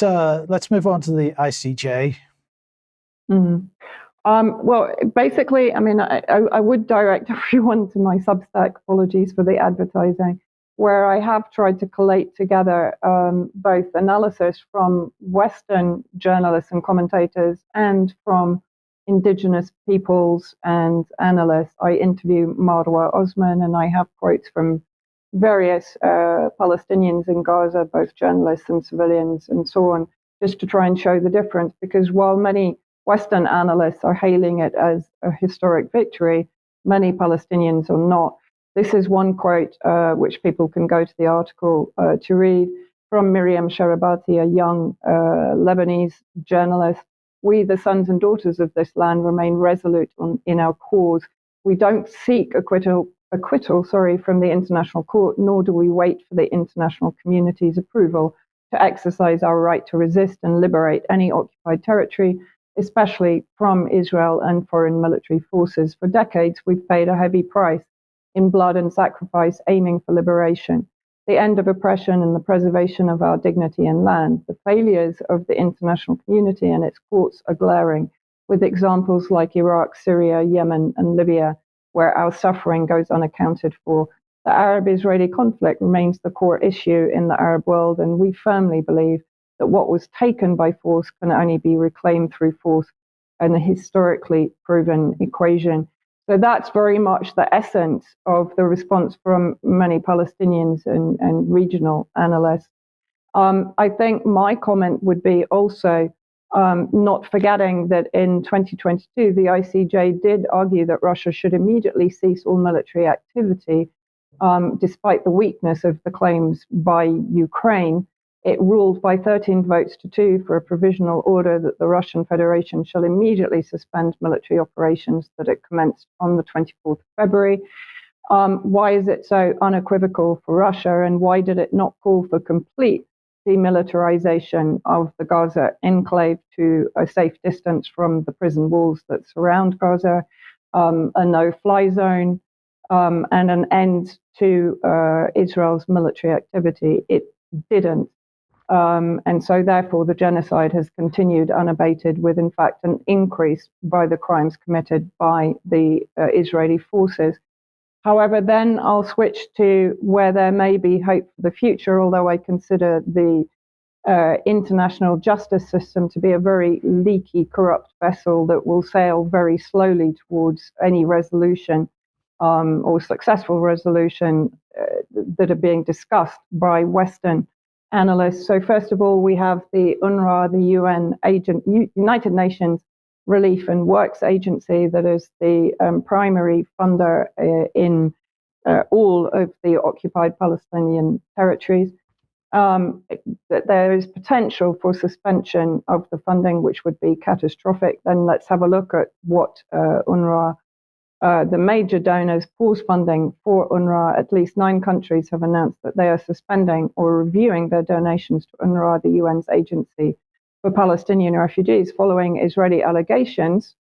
Let's move on to the ICJ. Mm. Well, basically, I mean, I would direct everyone to my Substack, apologies for the advertising, where I have tried to collate together both analysis from Western journalists and commentators and from indigenous peoples and analysts. I interview Marwa Osman, and I have quotes from various Palestinians in Gaza, both journalists and civilians and so on, just to try and show the difference. Because while many Western analysts are hailing it as a historic victory, many Palestinians are not. This is one quote which people can go to the article to read from Miriam Sharabati, a young Lebanese journalist. We, the sons and daughters of this land, remain resolute in our cause. We don't seek acquittal from the International Court, nor do we wait for the international community's approval to exercise our right to resist and liberate any occupied territory, especially from Israel and foreign military forces. For decades, we've paid a heavy price in blood and sacrifice, aiming for liberation, the end of oppression, and the preservation of our dignity and land. The failures of the international community and its courts are glaring, with examples like Iraq, Syria, Yemen, and Libya, where our suffering goes unaccounted for. The Arab-Israeli conflict remains the core issue in the Arab world, and we firmly believe that what was taken by force can only be reclaimed through force, and a historically proven equation. So that's very much the essence of the response from many Palestinians and regional analysts. I think my comment would be also not forgetting that in 2022, the ICJ did argue that Russia should immediately cease all military activity, despite the weakness of the claims by Ukraine. It ruled by 13 votes to 2 for a provisional order that the Russian Federation shall immediately suspend military operations that it commenced on the 24th of February. Why is it so unequivocal for Russia, and why did it not call for complete demilitarization of the Gaza enclave to a safe distance from the prison walls that surround Gaza, a no-fly zone, and an end to Israel's military activity? It didn't. And so therefore the genocide has continued unabated, with in fact an increase by the crimes committed by the Israeli forces. However, then I'll switch to where there may be hope for the future, although I consider the international justice system to be a very leaky, corrupt vessel that will sail very slowly towards any resolution or successful resolution that are being discussed by Western analysts. So first of all, we have the UNRWA, the United Nations Relief and Works Agency, that is the primary funder in all of the occupied Palestinian territories. That there is potential for suspension of the funding, which would be catastrophic. Then let's have a look at what UNRWA, the major donors, pause funding for UNRWA. At least 9 countries have announced that they are suspending or reviewing their donations to UNRWA, the UN's agency for Palestinian refugees, following Israeli allegations,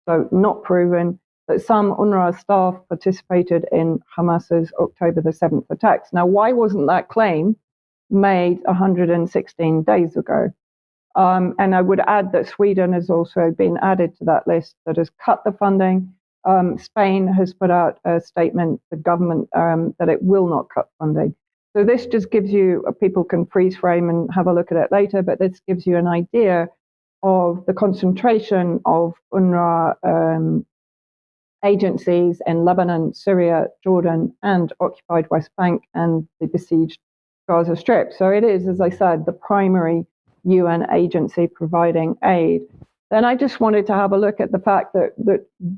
so not proven, that some UNRWA staff participated in Hamas's October the 7th attacks. Now, why wasn't that claim made 116 days ago? And I would add that Sweden has also been added to that list that has cut the funding. Spain has put out a statement, the government, that it will not cut funding. So this just gives you, people can freeze frame and have a look at it later, but this gives you an idea of the concentration of UNRWA agencies in Lebanon, Syria, Jordan, and occupied West Bank and the besieged Gaza Strip. So it is, as I said, the primary UN agency providing aid. Then I just wanted to have a look at the fact that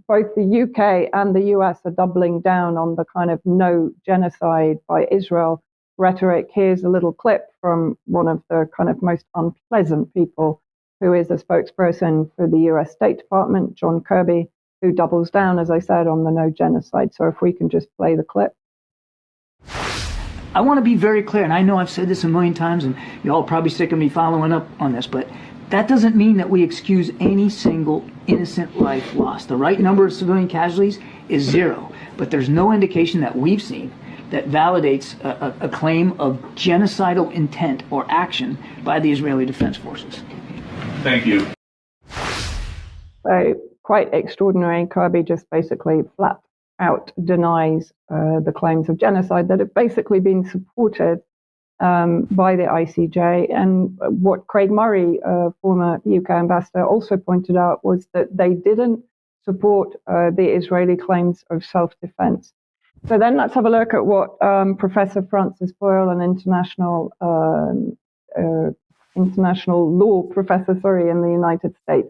both the UK and the US are doubling down on the kind of no genocide by Israel rhetoric. Here's a little clip from one of the kind of most unpleasant people, who is a spokesperson for the US State Department, John Kirby, who doubles down, as I said, on the no genocide. So if we can just play the clip. I want to be very clear, and I know I've said this a million times, and you're all probably sick of me following up on this, but that doesn't mean that we excuse any single innocent life lost. The right number of civilian casualties is 0, but there's no indication that we've seen that validates a claim of genocidal intent or action by the Israeli Defense Forces. Thank you. So quite extraordinary. Kirby just basically flat out denies the claims of genocide that have basically been supported by the ICJ. And what Craig Murray, former UK ambassador, also pointed out was that they didn't support the Israeli claims of self-defense. So then let's have a look at what Professor Francis Boyle, an international law professor, in the United States,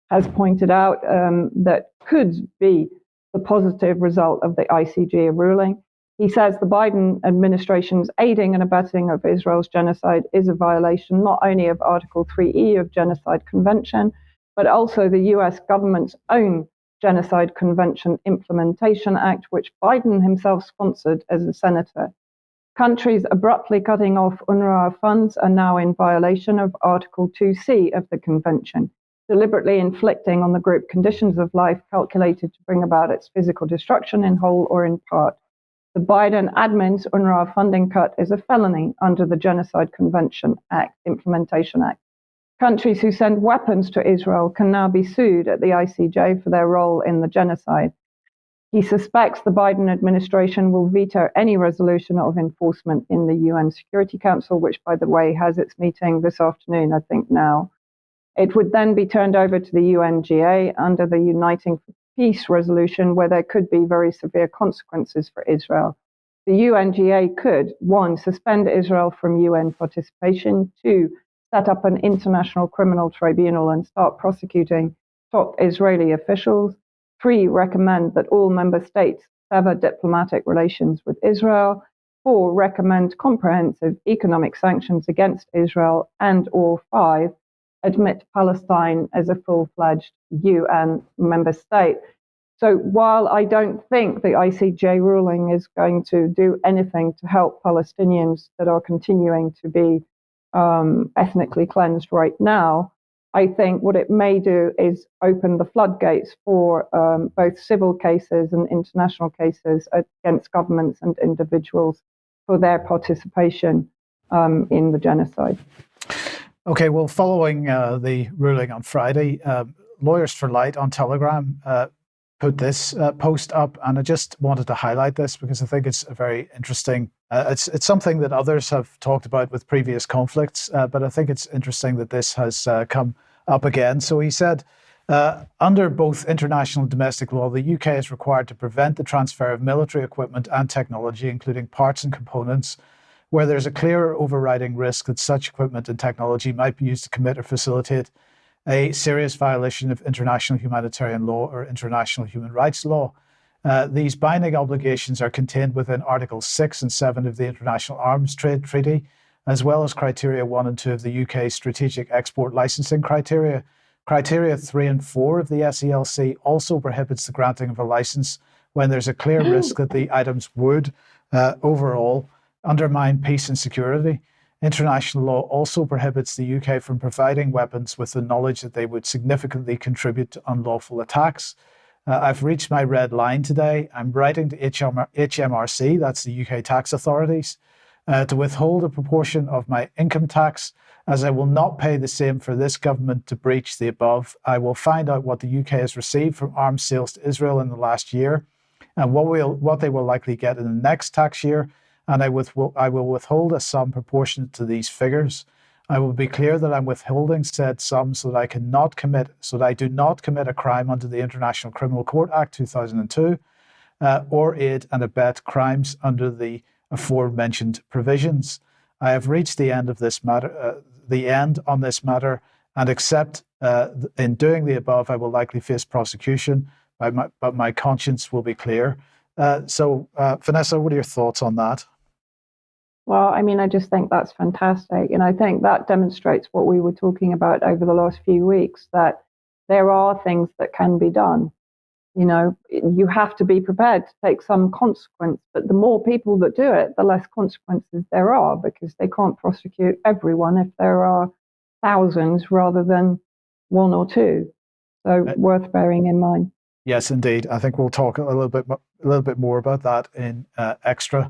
has pointed out that could be the positive result of the ICJ ruling. He says the Biden administration's aiding and abetting of Israel's genocide is a violation not only of Article 3E of Genocide Convention, but also the US government's own Genocide Convention Implementation Act, which Biden himself sponsored as a senator. Countries abruptly cutting off UNRWA funds are now in violation of Article 2C of the convention, deliberately inflicting on the group conditions of life calculated to bring about its physical destruction in whole or in part. The Biden admin's UNRWA funding cut is a felony under the Genocide Convention Act, Implementation Act. Countries who send weapons to Israel can now be sued at the ICJ for their role in the genocide. He suspects the Biden administration will veto any resolution of enforcement in the UN Security Council, which, by the way, has its meeting this afternoon, I think now. It would then be turned over to the UNGA under the Uniting for Peace resolution, where there could be very severe consequences for Israel. The UNGA could, 1, suspend Israel from UN participation, 2, set up an international criminal tribunal and start prosecuting top Israeli officials, 3, recommend that all member states sever diplomatic relations with Israel, 4, recommend comprehensive economic sanctions against Israel, and/or 5, admit Palestine as a full-fledged UN member state. So while I don't think the ICJ ruling is going to do anything to help Palestinians that are continuing to be ethnically cleansed right now, I think what it may do is open the floodgates for both civil cases and international cases against governments and individuals for their participation in the genocide. Okay, well, following the ruling on Friday, Lawyers for Light on Telegram put this post up, and I just wanted to highlight this because I think it's a very interesting. It's something that others have talked about with previous conflicts, but I think it's interesting that this has come up again. So he said, under both international and domestic law, the UK is required to prevent the transfer of military equipment and technology, including parts and components, where there's a clear overriding risk that such equipment and technology might be used to commit or facilitate a serious violation of international humanitarian law or international human rights law. These binding obligations are contained within Articles 6 and 7 of the International Arms Trade Treaty, as well as Criteria 1 and 2 of the UK Strategic Export Licensing Criteria. Criteria 3 and 4 of the SELC also prohibits the granting of a license when there's a clear risk that the items would, overall, undermine peace and security. International law also prohibits the UK from providing weapons with the knowledge that they would significantly contribute to unlawful attacks. I've reached my red line today. I'm writing to HMRC, that's the UK tax authorities, to withhold a proportion of my income tax, as I will not pay the same for this government to breach the above. I will find out what the UK has received from arms sales to Israel in the last year and what they will likely get in the next tax year, and I will withhold a sum proportionate to these figures. I will be clear that I'm withholding said sum so that I do not commit a crime under the International Criminal Court Act 2002, or aid and abet crimes under the aforementioned provisions. I have reached the end of this matter, on this matter, and accept in doing the above, I will likely face prosecution, but my conscience will be clear. So, Vanessa, what are your thoughts on that? Well, I mean, I just think that's fantastic. And I think that demonstrates what we were talking about over the last few weeks, that there are things that can be done. You know, you have to be prepared to take some consequence, but the more people that do it, the less consequences there are, because they can't prosecute everyone if there are thousands rather than one or two. So worth bearing in mind. Yes, indeed. I think we'll talk a little bit more about that in extra.